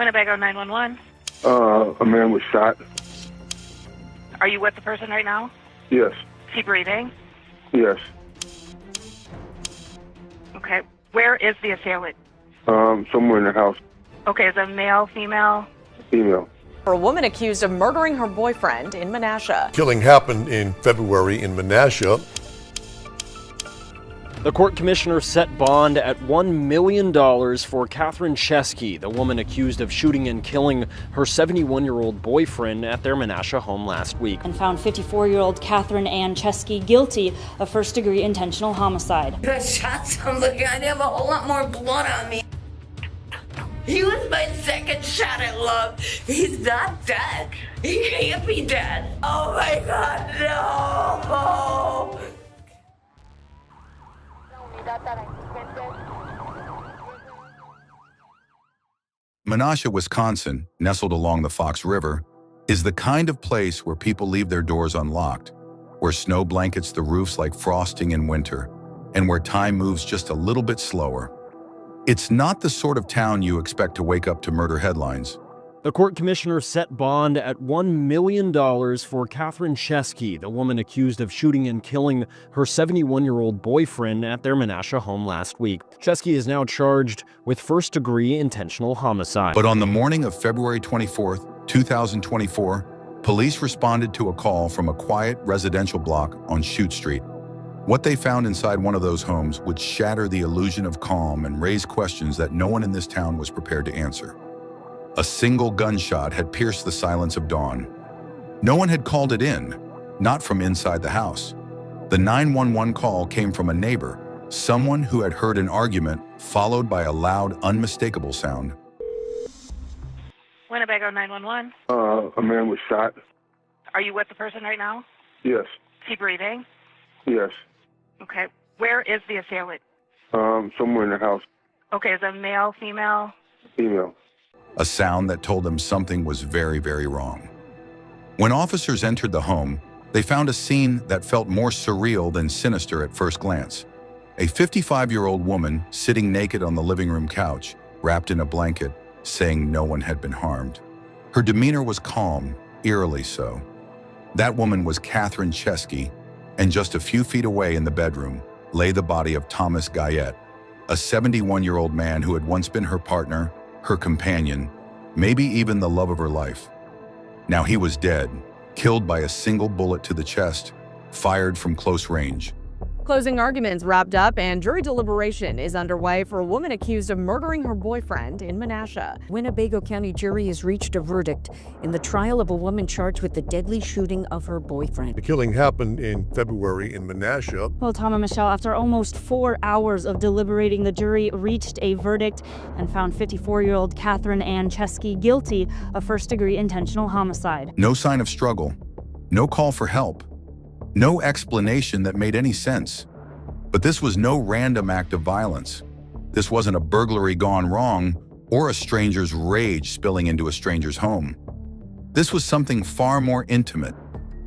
Winnebago 911. A man was shot. Are you with the person right now? Yes. Is he breathing? Yes. Okay. Where is the assailant? Somewhere in the house. Okay, is it male, female? Female. For a woman accused of murdering her boyfriend in Menasha. Killing happened in February in Menasha. The court commissioner set bond at $1 million for Catherine Chesky, the woman accused of shooting and killing her 71-year-old boyfriend at their Menasha home last week. And found 54-year-old Catherine Ann Chesky guilty of first-degree intentional homicide. I shot somebody. I have a whole lot more blood on me. He was my second shot at love. He's not dead. He can't be dead. Oh my God, no! Menasha, Wisconsin, nestled along the Fox River, is the kind of place where people leave their doors unlocked, where snow blankets the roofs like frosting in winter, and where time moves just a little bit slower. It's not the sort of town you expect to wake up to murder headlines. The court commissioner set bond at $1 million for Catherine Chesky, the woman accused of shooting and killing her 71-year-old boyfriend at their Menasha home last week. Chesky is now charged with first-degree intentional homicide. But on the morning of February 24th, 2024, police responded to a call from a quiet residential block on Chute Street. What they found inside one of those homes would shatter the illusion of calm and raise questions that no one in this town was prepared to answer. A single gunshot had pierced the silence of dawn. No one had called it in, not from inside the house. The 911 call came from a neighbor, someone who had heard an argument followed by a loud, unmistakable sound. Winnebago 911. A man was shot. Are you with the person right now? Yes. Is he breathing? Yes. Okay. Where is the assailant? Somewhere in the house. Okay, is it male, female? Female. A sound that told them something was very, very wrong. When officers entered the home, they found a scene that felt more surreal than sinister at first glance. A 55-year-old woman sitting naked on the living room couch, wrapped in a blanket, saying no one had been harmed. Her demeanor was calm, eerily so. That woman was Catherine Chesky, and just a few feet away in the bedroom lay the body of Thomas Guyette, a 71-year-old man who had once been her partner, her companion, maybe even the love of her life. Now he was dead, killed by a single bullet to the chest, fired from close range. Closing arguments wrapped up and jury deliberation is underway for a woman accused of murdering her boyfriend in Menasha. Winnebago County jury has reached a verdict in the trial of a woman charged with the deadly shooting of her boyfriend. The killing happened in February in Menasha. Well, Tom and Michelle, after almost 4 hours of deliberating, the jury reached a verdict and found 54-year-old Catherine Ann Chesky guilty of first-degree intentional homicide. No sign of struggle, no call for help, no explanation that made any sense. But this was no random act of violence. This wasn't a burglary gone wrong or a stranger's rage spilling into a stranger's home. This was something far more intimate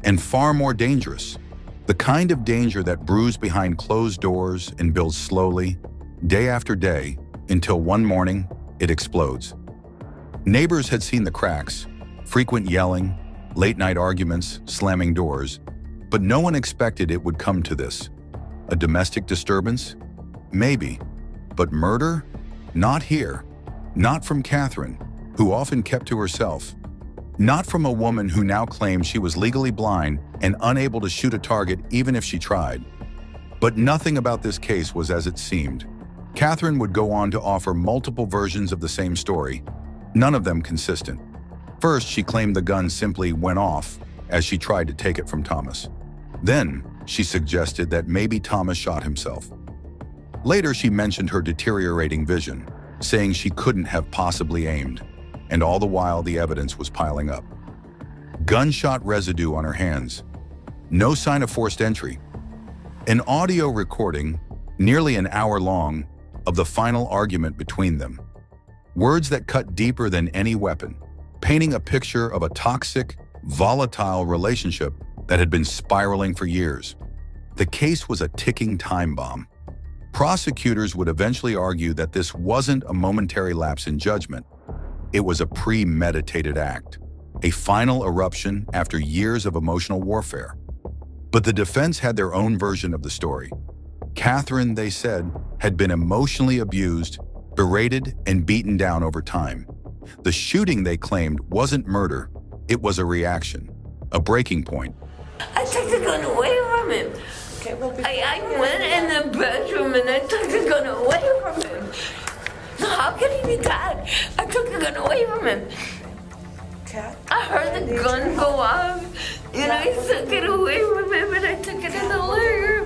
and far more dangerous. The kind of danger that brews behind closed doors and builds slowly, day after day, until one morning it explodes. Neighbors had seen the cracks, frequent yelling, late-night arguments, slamming doors, but no one expected it would come to this. A domestic disturbance? Maybe. But murder? Not here. Not from Catherine, who often kept to herself. Not from a woman who now claims she was legally blind and unable to shoot a target even if she tried. But nothing about this case was as it seemed. Catherine would go on to offer multiple versions of the same story, none of them consistent. First, she claimed the gun simply went off as she tried to take it from Thomas. Then, she suggested that maybe Thomas shot himself. Later, she mentioned her deteriorating vision, saying she couldn't have possibly aimed, and all the while the evidence was piling up. Gunshot residue on her hands. No sign of forced entry. An audio recording, nearly an hour long, of the final argument between them. Words that cut deeper than any weapon, painting a picture of a toxic, volatile relationship that had been spiraling for years. The case was a ticking time bomb. Prosecutors would eventually argue that this wasn't a momentary lapse in judgment. It was a premeditated act, a final eruption after years of emotional warfare. But the defense had their own version of the story. Catherine, they said, had been emotionally abused, berated, and beaten down over time. The shooting, they claimed, wasn't murder. It was a reaction, a breaking point. I took the gun away from him. Okay, well, I went in the bedroom and I took the gun away from him. How could he be dead? I took the gun away from him. I heard the gun go off and I took it away from him and I took it in the living room.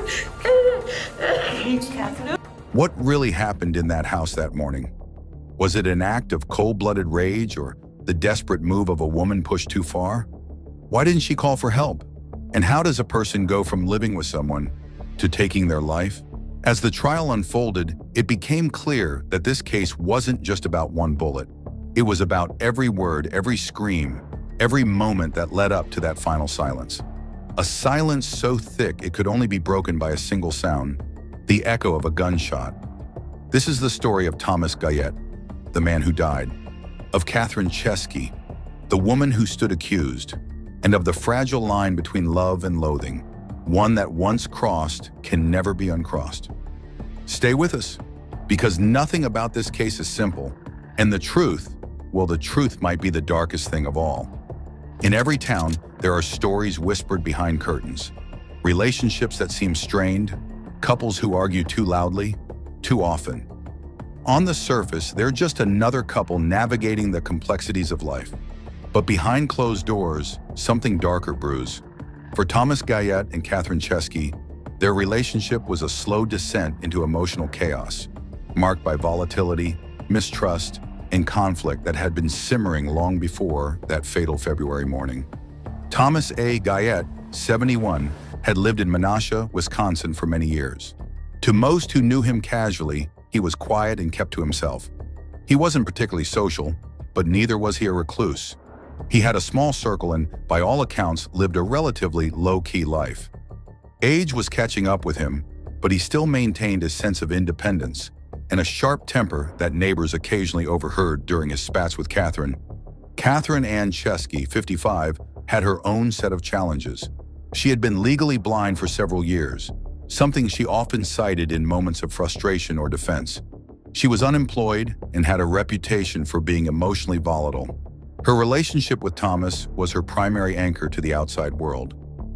What really happened in that house that morning? Was it an act of cold-blooded rage or the desperate move of a woman pushed too far? Why didn't she call for help? And how does a person go from living with someone to taking their life? As the trial unfolded, it became clear that this case wasn't just about one bullet. It was about every word, every scream, every moment that led up to that final silence. A silence so thick it could only be broken by a single sound, the echo of a gunshot. This is the story of Thomas Guyette, the man who died, of Catherine Chesky, the woman who stood accused, and of the fragile line between love and loathing, one that once crossed can never be uncrossed. Stay with us, because nothing about this case is simple, and the truth, well, the truth might be the darkest thing of all. In every town, there are stories whispered behind curtains, relationships that seem strained, couples who argue too loudly, too often. On the surface, they're just another couple navigating the complexities of life. But behind closed doors, something darker brews. For Thomas Guyette and Catherine Chesky, their relationship was a slow descent into emotional chaos, marked by volatility, mistrust, and conflict that had been simmering long before that fatal February morning. Thomas A. Guyette, 71, had lived in Menasha, Wisconsin for many years. To most who knew him casually, he was quiet and kept to himself. He wasn't particularly social, but neither was he a recluse. He had a small circle and, by all accounts, lived a relatively low-key life. Age was catching up with him, but he still maintained a sense of independence and a sharp temper that neighbors occasionally overheard during his spats with Catherine. Catherine Ann Chesky, 55, had her own set of challenges. She had been legally blind for several years, something she often cited in moments of frustration or defense. She was unemployed and had a reputation for being emotionally volatile. Her relationship with Thomas was her primary anchor to the outside world,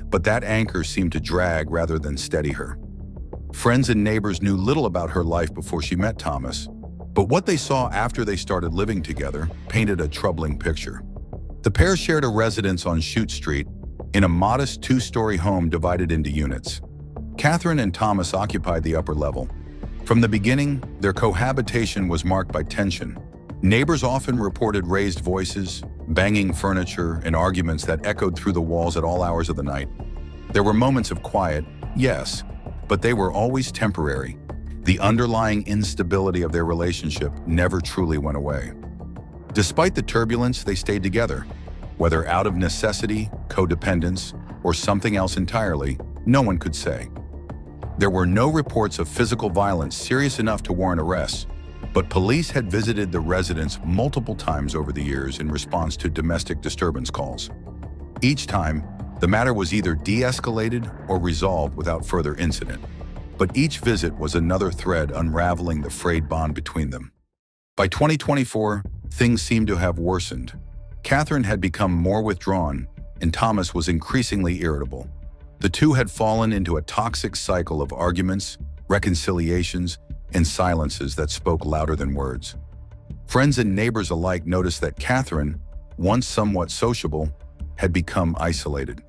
but that anchor seemed to drag rather than steady her. Friends and neighbors knew little about her life before she met Thomas, but what they saw after they started living together painted a troubling picture. The pair shared a residence on Chute Street in a modest two-story home divided into units. Catherine and Thomas occupied the upper level. From the beginning, their cohabitation was marked by tension. Neighbors often reported raised voices, banging furniture, and arguments that echoed through the walls at all hours of the night. There were moments of quiet, yes, but they were always temporary. The underlying instability of their relationship never truly went away. Despite the turbulence, they stayed together. Whether out of necessity, codependence, or something else entirely, no one could say. There were no reports of physical violence serious enough to warrant arrests, but police had visited the residence multiple times over the years in response to domestic disturbance calls. Each time, the matter was either de-escalated or resolved without further incident. But each visit was another thread unraveling the frayed bond between them. By 2024, things seemed to have worsened. Catherine had become more withdrawn, and Thomas was increasingly irritable. The two had fallen into a toxic cycle of arguments, reconciliations, and silences that spoke louder than words. Friends and neighbors alike noticed that Catherine, once somewhat sociable, had become isolated.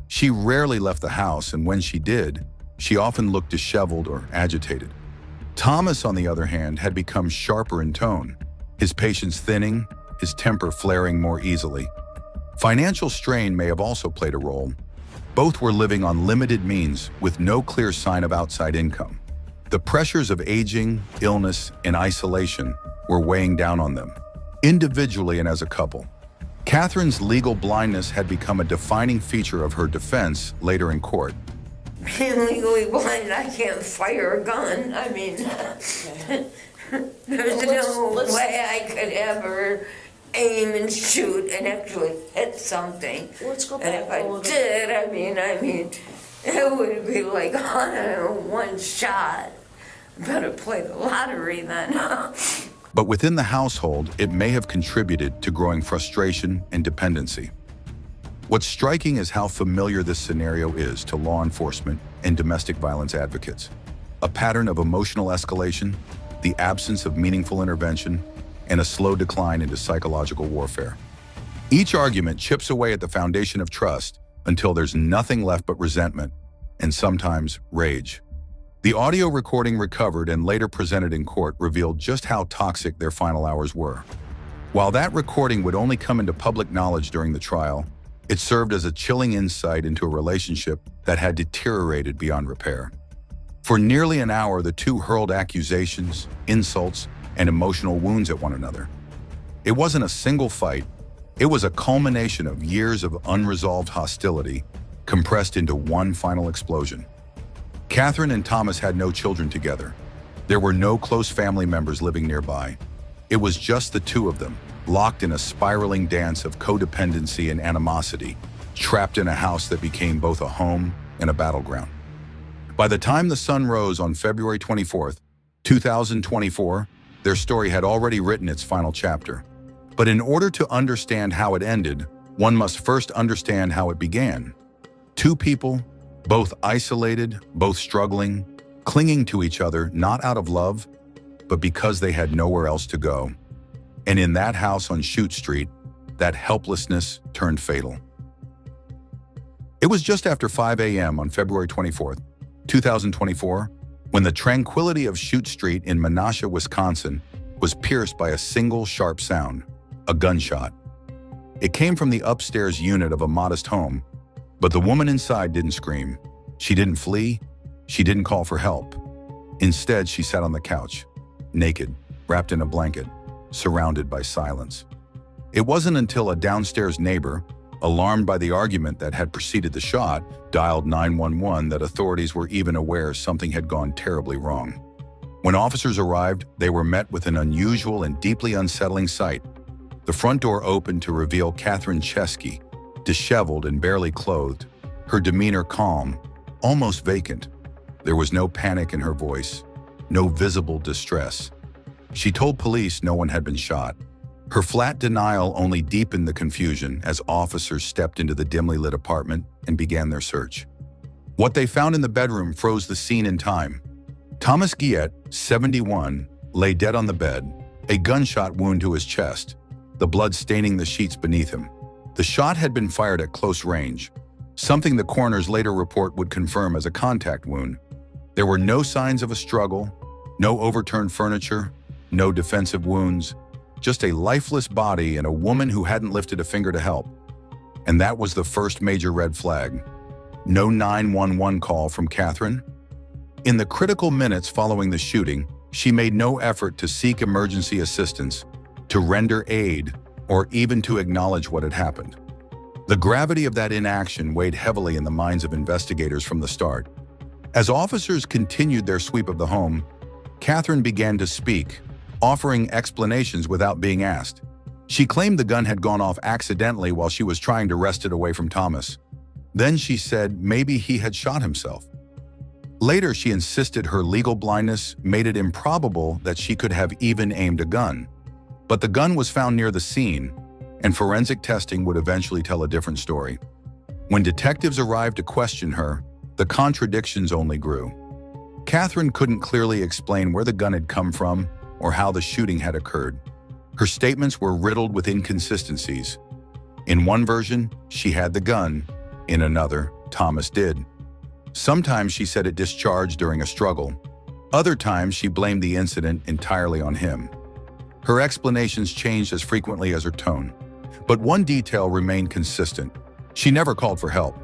She rarely left the house, and when she did, she often looked disheveled or agitated. Thomas, on the other hand, had become sharper in tone, his patience thinning, his temper flaring more easily. Financial strain may have also played a role. Both were living on limited means with no clear sign of outside income. The pressures of aging, illness, and isolation were weighing down on them, individually and as a couple. Catherine's legal blindness had become a defining feature of her defense later in court. Being legally blind, I can't fire a gun. I mean, there's no way I could ever aim and shoot and actually hit something. Let's go And back if I a little bit. did, I mean, it would be like 101 shot. Better play the lottery then. But within the household, it may have contributed to growing frustration and dependency. What's striking is how familiar this scenario is to law enforcement and domestic violence advocates. A pattern of emotional escalation, the absence of meaningful intervention, and a slow decline into psychological warfare. Each argument chips away at the foundation of trust until there's nothing left but resentment and sometimes rage. The audio recording recovered and later presented in court revealed just how toxic their final hours were. While that recording would only come into public knowledge during the trial, it served as a chilling insight into a relationship that had deteriorated beyond repair. For nearly an hour, the two hurled accusations, insults, and emotional wounds at one another. It wasn't a single fight, it was a culmination of years of unresolved hostility compressed into one final explosion. Catherine and Thomas had no children together. There were no close family members living nearby. It was just the two of them, locked in a spiraling dance of codependency and animosity, trapped in a house that became both a home and a battleground. By the time the sun rose on February 24th, 2024, their story had already written its final chapter. But in order to understand how it ended, one must first understand how it began. Two people, both isolated, both struggling, clinging to each other not out of love, but because they had nowhere else to go. And in that house on Chute Street, that helplessness turned fatal. It was just after 5 a.m. on February 24th, 2024, when the tranquility of Chute Street in Menasha, Wisconsin, was pierced by a single sharp sound, a gunshot. It came from the upstairs unit of a modest home, but the woman inside didn't scream. She didn't flee. She didn't call for help. Instead, she sat on the couch, naked, wrapped in a blanket, surrounded by silence. It wasn't until a downstairs neighbor, alarmed by the argument that had preceded the shot, dialed 911 that authorities were even aware something had gone terribly wrong. When officers arrived, they were met with an unusual and deeply unsettling sight. The front door opened to reveal Catherine Chesky, disheveled and barely clothed, her demeanor calm, almost vacant. There was no panic in her voice, no visible distress. She told police no one had been shot. Her flat denial only deepened the confusion as officers stepped into the dimly lit apartment and began their search. What they found in the bedroom froze the scene in time. Thomas Guillet, 71, lay dead on the bed, a gunshot wound to his chest, the blood staining the sheets beneath him. The shot had been fired at close range, something the coroner's later report would confirm as a contact wound. There were no signs of a struggle, no overturned furniture, no defensive wounds, just a lifeless body and a woman who hadn't lifted a finger to help. And that was the first major red flag. No 911 call from Catherine. In the critical minutes following the shooting, she made no effort to seek emergency assistance, to render aid, or even to acknowledge what had happened. The gravity of that inaction weighed heavily in the minds of investigators from the start. As officers continued their sweep of the home, Catherine began to speak, offering explanations without being asked. She claimed the gun had gone off accidentally while she was trying to wrest it away from Thomas. Then she said maybe he had shot himself. Later, she insisted her legal blindness made it improbable that she could have even aimed a gun. But the gun was found near the scene, and forensic testing would eventually tell a different story. When detectives arrived to question her, the contradictions only grew. Catherine couldn't clearly explain where the gun had come from or how the shooting had occurred. Her statements were riddled with inconsistencies. In one version, she had the gun. In another, Thomas did. Sometimes she said it discharged during a struggle. Other times, she blamed the incident entirely on him. Her explanations changed as frequently as her tone. But one detail remained consistent. She never called for help.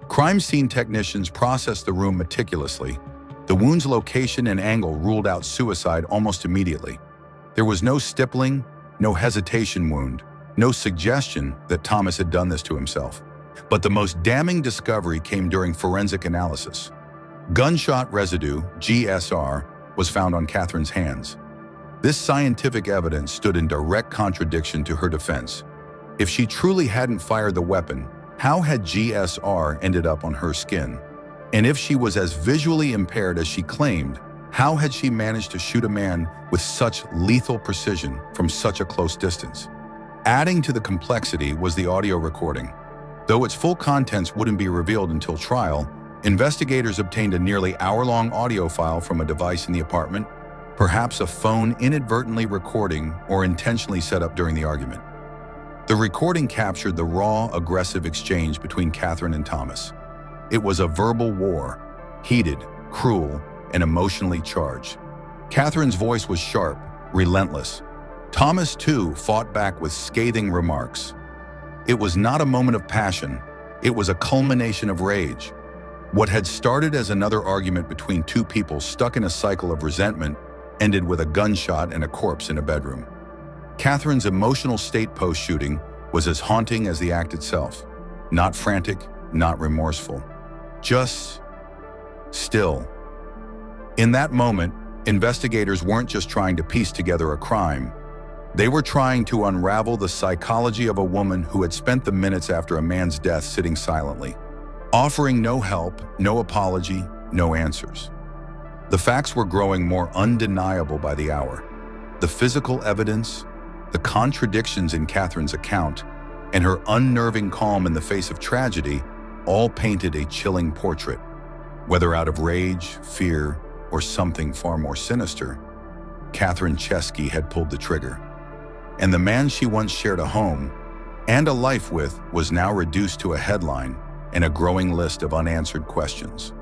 Crime scene technicians processed the room meticulously. The wound's location and angle ruled out suicide almost immediately. There was no stippling, no hesitation wound, no suggestion that Thomas had done this to himself. But the most damning discovery came during forensic analysis. Gunshot residue, GSR, was found on Catherine's hands. This scientific evidence stood in direct contradiction to her defense. If she truly hadn't fired the weapon, how had GSR ended up on her skin? And if she was as visually impaired as she claimed, how had she managed to shoot a man with such lethal precision from such a close distance? Adding to the complexity was the audio recording. Though its full contents wouldn't be revealed until trial, investigators obtained a nearly hour-long audio file from a device in the apartment, perhaps a phone inadvertently recording or intentionally set up during the argument. The recording captured the raw, aggressive exchange between Catherine and Thomas. It was a verbal war, heated, cruel, and emotionally charged. Catherine's voice was sharp, relentless. Thomas, too, fought back with scathing remarks. It was not a moment of passion, it was a culmination of rage. What had started as another argument between two people stuck in a cycle of resentment ended with a gunshot and a corpse in a bedroom. Catherine's emotional state post-shooting was as haunting as the act itself. Not frantic, not remorseful. Just still. In that moment, investigators weren't just trying to piece together a crime. They were trying to unravel the psychology of a woman who had spent the minutes after a man's death sitting silently, offering no help, no apology, no answers. The facts were growing more undeniable by the hour. The physical evidence, the contradictions in Catherine's account, and her unnerving calm in the face of tragedy all painted a chilling portrait. Whether out of rage, fear, or something far more sinister, Catherine Chesky had pulled the trigger. And the man she once shared a home and a life with was now reduced to a headline and a growing list of unanswered questions.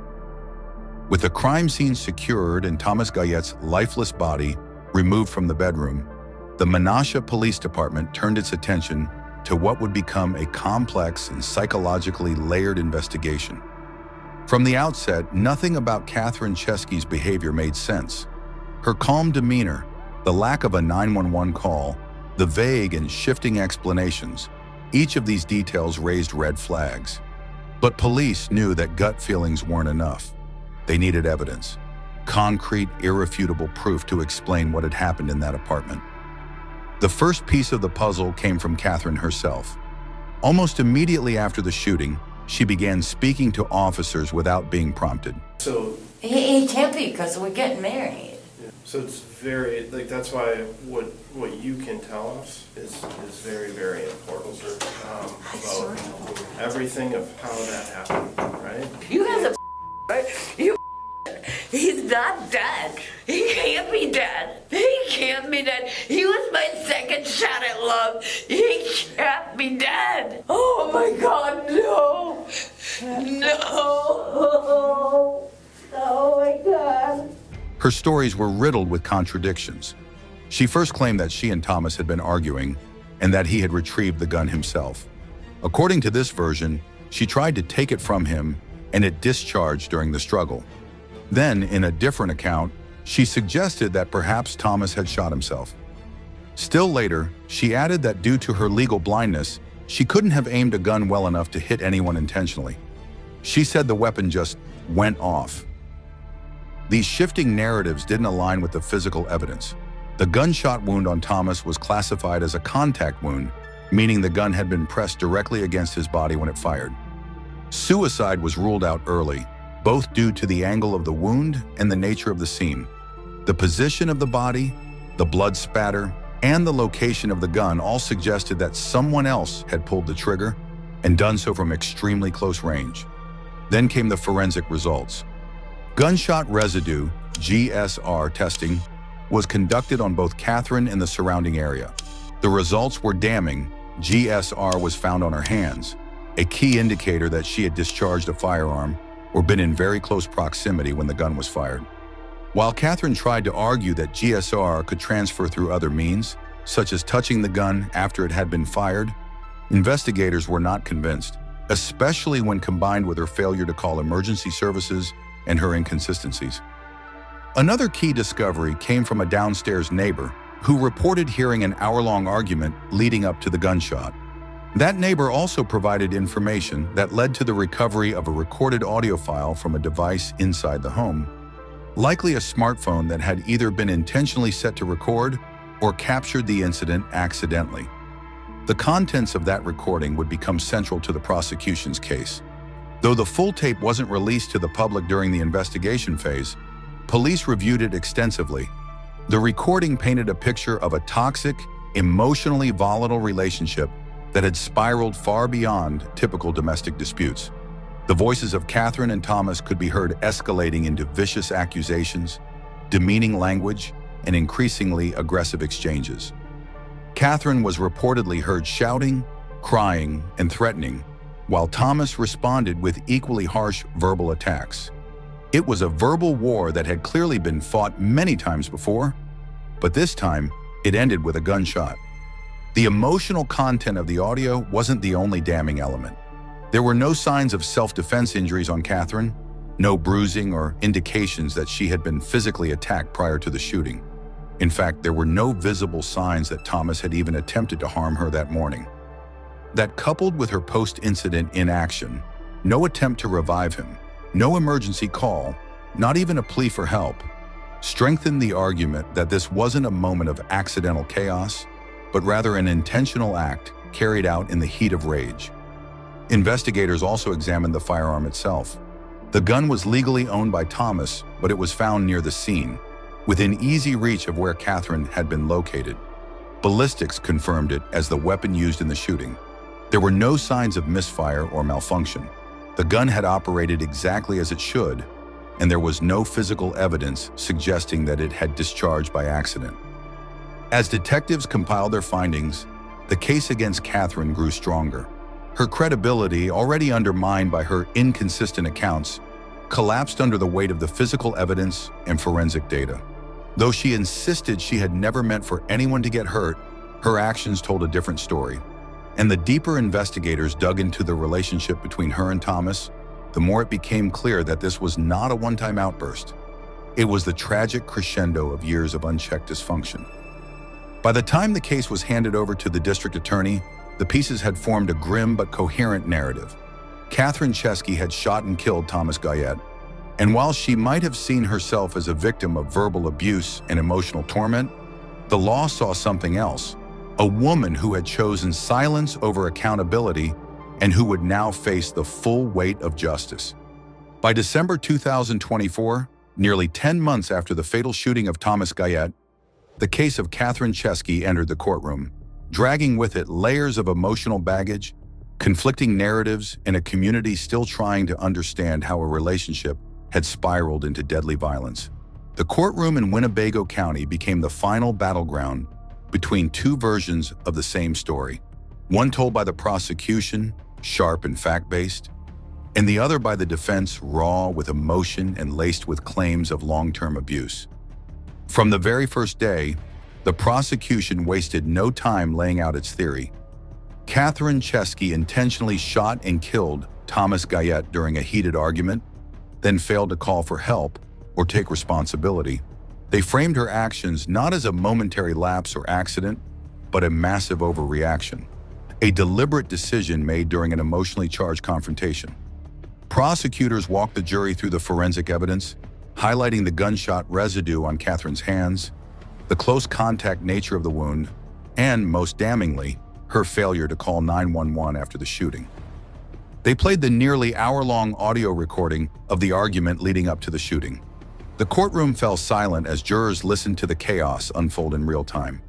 With the crime scene secured and Thomas Guyette's lifeless body removed from the bedroom, the Menasha Police Department turned its attention to what would become a complex and psychologically layered investigation. From the outset, nothing about Catherine Chesky's behavior made sense. Her calm demeanor, the lack of a 911 call, the vague and shifting explanations, each of these details raised red flags. But police knew that gut feelings weren't enough. They needed evidence, concrete, irrefutable proof to explain what had happened in that apartment. The first piece of the puzzle came from Catherine herself. Almost immediately after the shooting, she began speaking to officers without being prompted. So He can't be because we're getting married. so it's very, like, that's why what you can tell us is very, very important about everything of how that happened, right? You guys are right? He's not dead. He can't be dead. He can't be dead. He was my second shot at love. He can't be dead. Oh my God, no. No. Oh my God. Her stories were riddled with contradictions. She first claimed that she and Thomas had been arguing and that he had retrieved the gun himself. According to this version, she tried to take it from him and it discharged during the struggle. Then, in a different account, she suggested that perhaps Thomas had shot himself. Still later, she added that due to her legal blindness, she couldn't have aimed a gun well enough to hit anyone intentionally. She said the weapon just went off. These shifting narratives didn't align with the physical evidence. The gunshot wound on Thomas was classified as a contact wound, meaning the gun had been pressed directly against his body when it fired. Suicide was ruled out early, both due to the angle of the wound and the nature of the scene. The position of the body, the blood spatter, and the location of the gun all suggested that someone else had pulled the trigger and done so from extremely close range. Then came the forensic results. Gunshot residue, GSR testing, was conducted on both Catherine and the surrounding area. The results were damning. GSR was found on her hands, a key indicator that she had discharged a firearm or been in very close proximity when the gun was fired. While Catherine tried to argue that GSR could transfer through other means, such as touching the gun after it had been fired, investigators were not convinced, especially when combined with her failure to call emergency services and her inconsistencies. Another key discovery came from a downstairs neighbor who reported hearing an hour-long argument leading up to the gunshot. That neighbor also provided information that led to the recovery of a recorded audio file from a device inside the home. likely a smartphone that had either been intentionally set to record or captured the incident accidentally. The contents of that recording would become central to the prosecution's case. Though the full tape wasn't released to the public during the investigation phase, police reviewed it extensively. The recording painted a picture of a toxic, emotionally volatile relationship that had spiraled far beyond typical domestic disputes. The voices of Catherine and Thomas could be heard escalating into vicious accusations, demeaning language, and increasingly aggressive exchanges. Catherine was reportedly heard shouting, crying, and threatening, while Thomas responded with equally harsh verbal attacks. It was a verbal war that had clearly been fought many times before, but this time it ended with a gunshot. The emotional content of the audio wasn't the only damning element. There were no signs of self-defense injuries on Catherine, no bruising or indications that she had been physically attacked prior to the shooting. In fact, there were no visible signs that Thomas had even attempted to harm her that morning. That, coupled with her post-incident inaction, no attempt to revive him, no emergency call, not even a plea for help, strengthened the argument that this wasn't a moment of accidental chaos, but rather an intentional act carried out in the heat of rage. Investigators also examined the firearm itself. The gun was legally owned by Thomas, but it was found near the scene, within easy reach of where Catherine had been located. Ballistics confirmed it as the weapon used in the shooting. There were no signs of misfire or malfunction. The gun had operated exactly as it should, and there was no physical evidence suggesting that it had discharged by accident. As detectives compiled their findings, the case against Catherine grew stronger. Her credibility, already undermined by her inconsistent accounts, collapsed under the weight of the physical evidence and forensic data. Though she insisted she had never meant for anyone to get hurt, her actions told a different story. And the deeper investigators dug into the relationship between her and Thomas, the more it became clear that this was not a one-time outburst. It was the tragic crescendo of years of unchecked dysfunction. By the time the case was handed over to the district attorney, the pieces had formed a grim but coherent narrative. Catherine Chesky had shot and killed Thomas Guyette, and while she might have seen herself as a victim of verbal abuse and emotional torment, the law saw something else: a woman who had chosen silence over accountability and who would now face the full weight of justice. By December 2024, nearly 10 months after the fatal shooting of Thomas Guyette, the case of Catherine Chesky entered the courtroom, dragging with it layers of emotional baggage, conflicting narratives, and a community still trying to understand how a relationship had spiraled into deadly violence. The courtroom in Winnebago County became the final battleground between two versions of the same story, one told by the prosecution, sharp and fact-based, and the other by the defense, raw with emotion and laced with claims of long-term abuse. From the very first day, the prosecution wasted no time laying out its theory. Catherine Chesky intentionally shot and killed Thomas Guyette during a heated argument, then failed to call for help or take responsibility. They framed her actions not as a momentary lapse or accident, but a massive overreaction, a deliberate decision made during an emotionally charged confrontation. Prosecutors walked the jury through the forensic evidence, highlighting the gunshot residue on Catherine's hands, the close contact nature of the wound, and, most damningly, her failure to call 911 after the shooting. They played the nearly hour-long audio recording of the argument leading up to the shooting. The courtroom fell silent as jurors listened to the chaos unfold in real time.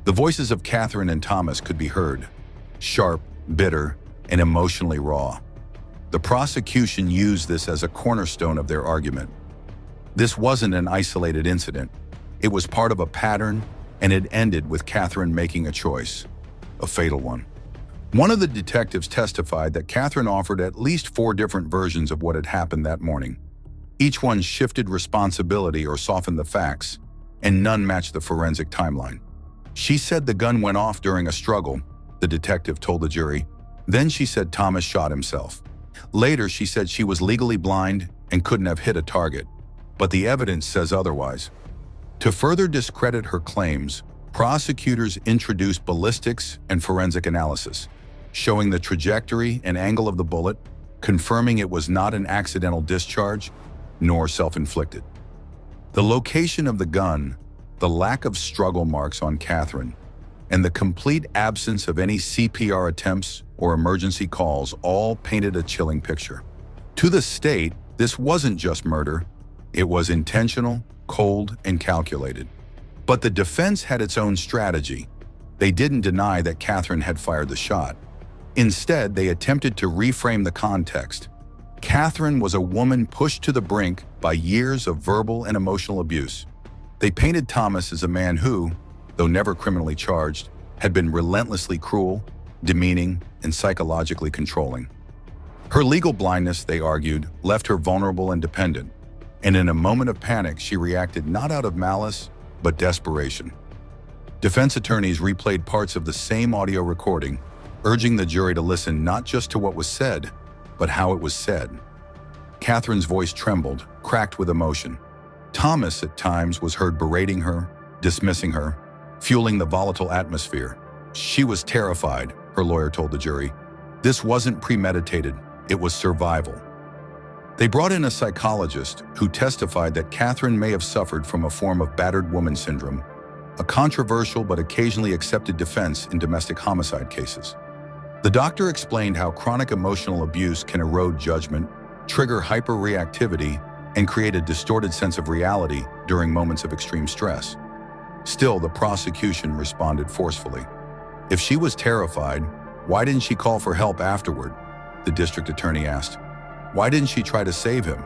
The voices of Catherine and Thomas could be heard, sharp, bitter, and emotionally raw. The prosecution used this as a cornerstone of their argument. This wasn't an isolated incident. It was part of a pattern, and it ended with Catherine making a choice, a fatal one. One of the detectives testified that Catherine offered at least 4 different versions of what had happened that morning. Each one shifted responsibility or softened the facts, and none matched the forensic timeline. She said the gun went off during a struggle, the detective told the jury. Then she said Thomas shot himself. Later, she said she was legally blind and couldn't have hit a target, but the evidence says otherwise. To further discredit her claims, prosecutors introduced ballistics and forensic analysis, showing the trajectory and angle of the bullet, confirming it was not an accidental discharge nor self-inflicted. The location of the gun, the lack of struggle marks on Catherine, and the complete absence of any CPR attempts or emergency calls all painted a chilling picture. To the state, this wasn't just murder, it was intentional, cold, and calculated. But the defense had its own strategy. They didn't deny that Catherine had fired the shot. Instead, they attempted to reframe the context. Catherine was a woman pushed to the brink by years of verbal and emotional abuse. They painted Thomas as a man who, though never criminally charged, had been relentlessly cruel, demeaning, and psychologically controlling. Her legal blindness, they argued, left her vulnerable and dependent, and in a moment of panic, she reacted not out of malice, but desperation. Defense attorneys replayed parts of the same audio recording, urging the jury to listen not just to what was said, but how it was said. Catherine's voice trembled, cracked with emotion. Thomas, at times, was heard berating her, dismissing her, fueling the volatile atmosphere. She was terrified, her lawyer told the jury. This wasn't premeditated, it was survival. They brought in a psychologist who testified that Catherine may have suffered from a form of battered woman syndrome, a controversial but occasionally accepted defense in domestic homicide cases. The doctor explained how chronic emotional abuse can erode judgment, trigger hyperreactivity, and create a distorted sense of reality during moments of extreme stress. Still, the prosecution responded forcefully. If she was terrified, why didn't she call for help afterward? The district attorney asked. Why didn't she try to save him?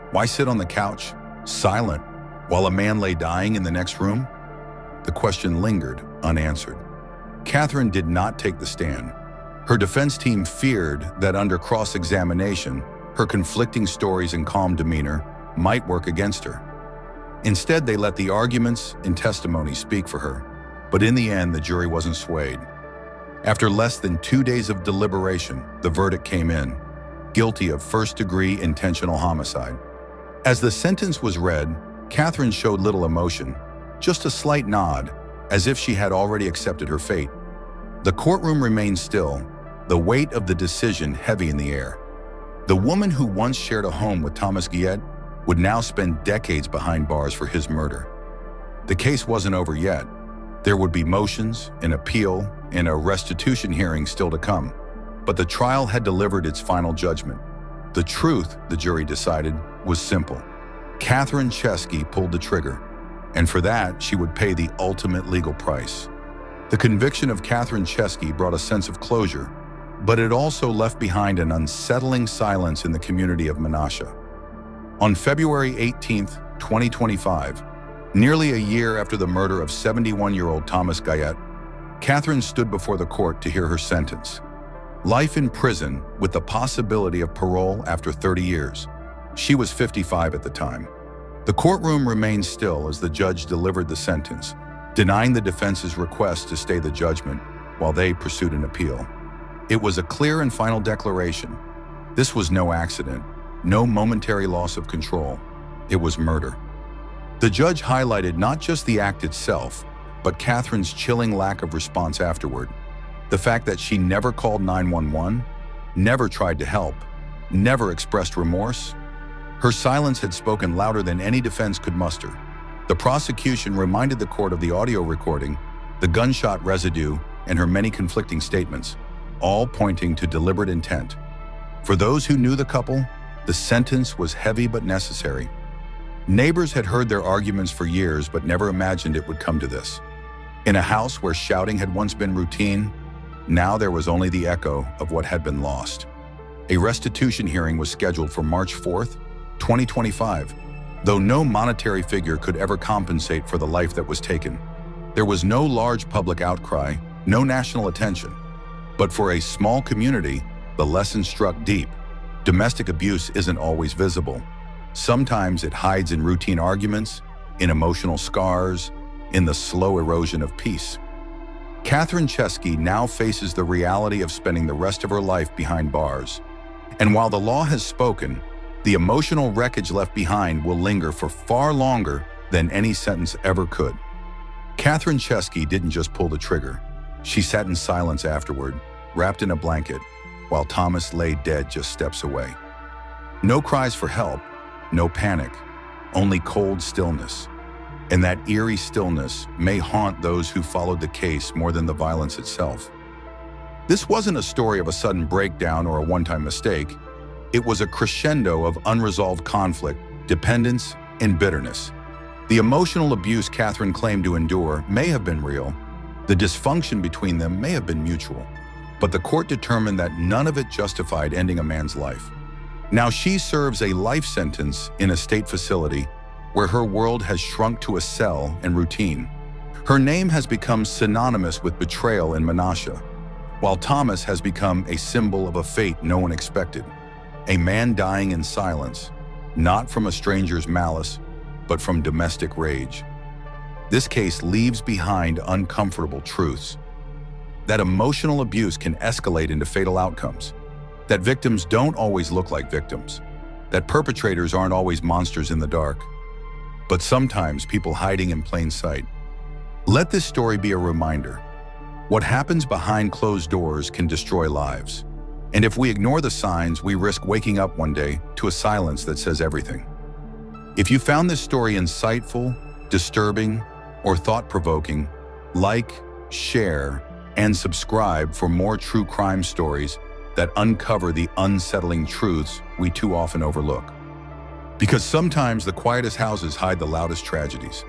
Why sit on the couch, silent, while a man lay dying in the next room? The question lingered, unanswered. Catherine did not take the stand. Her defense team feared that under cross-examination, her conflicting stories and calm demeanor might work against her. Instead, they let the arguments and testimony speak for her. But in the end, the jury wasn't swayed. After less than 2 days of deliberation, the verdict came in, guilty of first-degree intentional homicide. As the sentence was read, Catherine showed little emotion, just a slight nod, as if she had already accepted her fate. The courtroom remained still, the weight of the decision heavy in the air. The woman who once shared a home with Thomas Guillet would now spend decades behind bars for his murder. The case wasn't over yet. There would be motions, an appeal, and a restitution hearing still to come. But the trial had delivered its final judgment. The truth, the jury decided, was simple. Catherine Chesky pulled the trigger, and for that, she would pay the ultimate legal price. The conviction of Catherine Chesky brought a sense of closure, but it also left behind an unsettling silence in the community of Menasha. On February 18, 2025, nearly a year after the murder of 71-year-old Thomas Guillet, Catherine stood before the court to hear her sentence. Life in prison with the possibility of parole after 30 years. She was 55 at the time. The courtroom remained still as the judge delivered the sentence, denying the defense's request to stay the judgment while they pursued an appeal. It was a clear and final declaration. This was no accident, no momentary loss of control. It was murder. The judge highlighted not just the act itself, but Catherine's chilling lack of response afterward. The fact that she never called 911, never tried to help, never expressed remorse. Her silence had spoken louder than any defense could muster. The prosecution reminded the court of the audio recording, the gunshot residue, and her many conflicting statements, all pointing to deliberate intent. For those who knew the couple, the sentence was heavy but necessary. Neighbors had heard their arguments for years but never imagined it would come to this. In a house where shouting had once been routine, now there was only the echo of what had been lost. A restitution hearing was scheduled for March 4th, 2025, though no monetary figure could ever compensate for the life that was taken. There was no large public outcry, no national attention. But for a small community, the lesson struck deep. Domestic abuse isn't always visible. Sometimes it hides in routine arguments, in emotional scars, in the slow erosion of peace. Catherine Chesky now faces the reality of spending the rest of her life behind bars. And while the law has spoken, the emotional wreckage left behind will linger for far longer than any sentence ever could. Catherine Chesky didn't just pull the trigger. She sat in silence afterward, wrapped in a blanket, while Thomas lay dead just steps away. No cries for help, no panic, only cold stillness. And that eerie stillness may haunt those who followed the case more than the violence itself. This wasn't a story of a sudden breakdown or a one-time mistake. It was a crescendo of unresolved conflict, dependence, and bitterness. The emotional abuse Catherine claimed to endure may have been real. The dysfunction between them may have been mutual. But the court determined that none of it justified ending a man's life. Now she serves a life sentence in a state facility where her world has shrunk to a cell and routine. Her name has become synonymous with betrayal in Menasha, while Thomas has become a symbol of a fate no one expected. A man dying in silence, not from a stranger's malice, but from domestic rage. This case leaves behind uncomfortable truths. That emotional abuse can escalate into fatal outcomes. That victims don't always look like victims. That perpetrators aren't always monsters in the dark, but sometimes people hiding in plain sight. Let this story be a reminder. What happens behind closed doors can destroy lives. And if we ignore the signs, we risk waking up one day to a silence that says everything. If you found this story insightful, disturbing, or thought-provoking, like, share, and subscribe for more true crime stories that uncover the unsettling truths we too often overlook. Because sometimes the quietest houses hide the loudest tragedies.